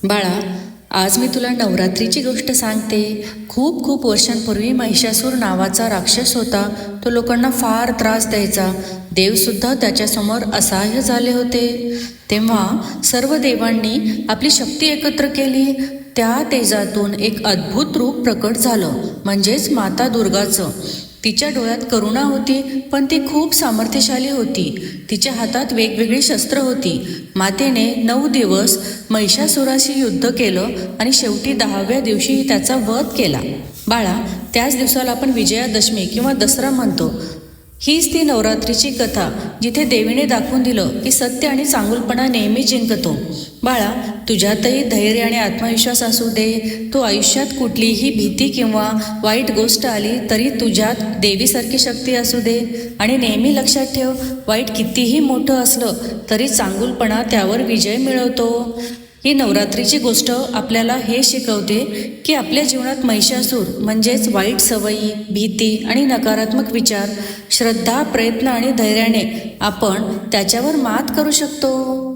बाळा, आज मी तुला नवरात्रीची गोष्ट सांगते. खूप खूप वर्षांपूर्वी महिषासूर नावाचा राक्षस होता. तो लोकांना फार त्रास द्यायचा. देवसुद्धा त्याच्यासमोर असहाय्य झाले होते. तेव्हा सर्व देवांनी आपली शक्ती एकत्र केली. त्या तेजातून एक अद्भुत रूप प्रकट झालं, म्हणजेच माता दुर्गाचं. तिच्या डोळ्यात करुणा होती, पण ती खूप सामर्थ्यशाली होती. तिच्या हातात वेगवेगळी शस्त्र होती. मातेने 9 दिवस महिषासुराशी युद्ध केलं आणि शेवटी 10व्या दिवशी त्याचा वध केला. बाळा, त्याच दिवसाला आपण विजयादशमी किंवा दसरा म्हणतो. हीच ती नवरात्रीची कथा, जिथे देवीने दाखवून दिलं की सत्य आणि चांगुलपणा नेहमी जिंकतो. बाळा, तुझ्यातही धैर्य आणि आत्मविश्वास असू दे. तू आयुष्यात कुठलीही भीती किंवा वाईट गोष्ट आली तरी तुझ्यात देवीसारखी शक्ती असू दे. आणि नेहमी लक्षात ठेव, वाईट कितीही मोठं असलं तरी चांगुलपणा त्यावर विजय मिळवतो. ही नवरात्रीची गोष्ट आपल्याला हे शिकवते की आपल्या जीवनात महिषासूर म्हणजेच वाईट सवयी, भीती आणि नकारात्मक विचार, श्रद्धा, प्रयत्न आणि धैर्याने आपण त्याच्यावर मात करू शकतो.